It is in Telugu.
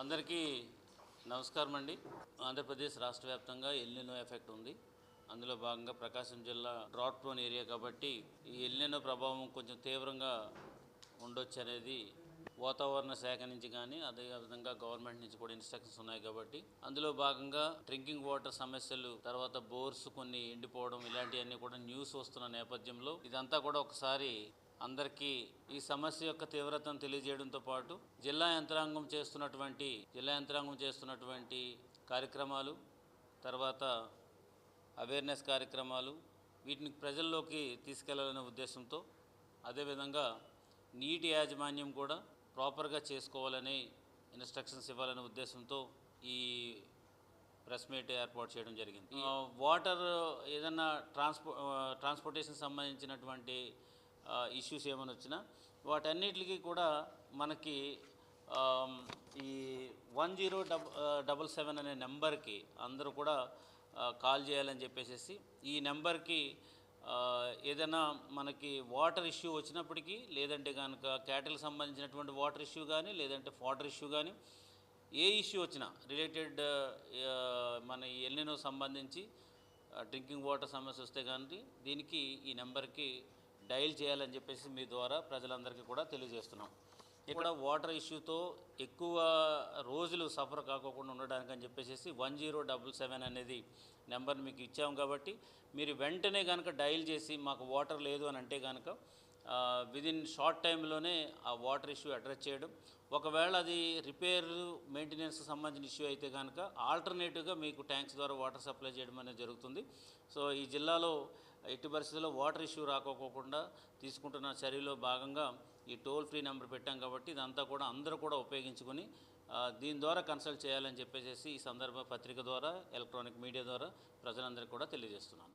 అందరికీ నమస్కారం అండి. ఆంధ్రప్రదేశ్ రాష్ట్ర వ్యాప్తంగా ఎల్నినో ఎఫెక్ట్ ఉంది. అందులో భాగంగా ప్రకాశం జిల్లా డ్రాట్ ప్రోన్ ఏరియా కాబట్టి ఈ ఎల్నినో ప్రభావం కొంచెం తీవ్రంగా ఉండొచ్చు అనేది వాతావరణ శాఖ నుంచి కానీ అదేవిధంగా గవర్నమెంట్ నుంచి కూడా ఇన్స్ట్రక్షన్స్ ఉన్నాయి కాబట్టి అందులో భాగంగా డ్రింకింగ్ వాటర్ సమస్యలు, తర్వాత బోర్స్ కొన్ని ఎండిపోవడం, ఇలాంటివన్నీ కూడా న్యూస్ వస్తున్న నేపథ్యంలో ఇదంతా కూడా ఒకసారి అందరికీ ఈ సమస్య యొక్క తీవ్రతను తెలియజేయడంతో పాటు జిల్లా యంత్రాంగం చేస్తున్నటువంటి కార్యక్రమాలు, తర్వాత అవేర్నెస్ కార్యక్రమాలు, వీటిని ప్రజల్లోకి తీసుకెళ్లాలనే ఉద్దేశంతో, అదేవిధంగా నీటి యాజమాన్యం కూడా ప్రాపర్గా చేసుకోవాలని ఇన్స్ట్రక్షన్స్ ఇవ్వాలనే ఉద్దేశంతో ఈ ప్రెస్ మీట్ ఏర్పాటు చేయడం జరిగింది. వాటర్ ఏదన్నా ట్రాన్స్పోర్టేషన్ సంబంధించినటువంటి ఇష్యూస్ ఏమైనా వచ్చినా వాటన్నిటికీ కూడా మనకి ఈ 1077 అనే నెంబర్కి అందరూ కూడా కాల్ చేయాలని చెప్పేసి, ఈ నెంబర్కి ఏదైనా మనకి వాటర్ ఇష్యూ వచ్చినప్పటికీ, లేదంటే కనుక క్యాటిల్ సంబంధించినటువంటి వాటర్ ఇష్యూ కానీ, లేదంటే ఫాడర్ ఇష్యూ కానీ, ఏ ఇష్యూ వచ్చినా రిలేటెడ్ మన ఎల్నినో సంబంధించి డ్రింకింగ్ వాటర్ సమస్య వస్తే కానీ దీనికి ఈ నెంబర్కి డయల్ చేయాలని చెప్పేసి మీ ద్వారా ప్రజలందరికీ కూడా తెలియజేస్తున్నాం. ఇక్కడ వాటర్ ఇష్యూతో ఎక్కువ రోజులు సఫర్ కాకోకుండా ఉండడానికని చెప్పేసి 1077 అనేది నెంబర్ మీకు ఇచ్చాము కాబట్టి మీరు వెంటనే కనుక డయల్ చేసి మాకు వాటర్ లేదు అని అంటే కనుక విదిన్ షార్ట్ టైంలోనే ఆ వాటర్ ఇష్యూ అడ్రస్ చేయడం, ఒకవేళ అది రిపేర్ మెయింటెనెన్స్ సంబంధించిన ఇష్యూ అయితే కనుక ఆల్టర్నేటివ్గా మీకు ట్యాంక్స్ ద్వారా వాటర్ సప్లై చేయడం అనేది జరుగుతుంది. సో ఈ జిల్లాలో ఎట్టి పరిస్థితుల్లో వాటర్ ఇష్యూ రాకోకుండా తీసుకుంటున్న చర్యలో భాగంగా ఈ టోల్ ఫ్రీ నెంబర్ పెట్టాం కాబట్టి ఇదంతా కూడా అందరూ కూడా ఉపయోగించుకొని దీని ద్వారా కన్సల్ట్ చేయాలని చెప్పేసి ఈ సందర్భ పత్రిక ద్వారా, ఎలక్ట్రానిక్ మీడియా ద్వారా ప్రజలందరికీ కూడా తెలియజేస్తున్నాను.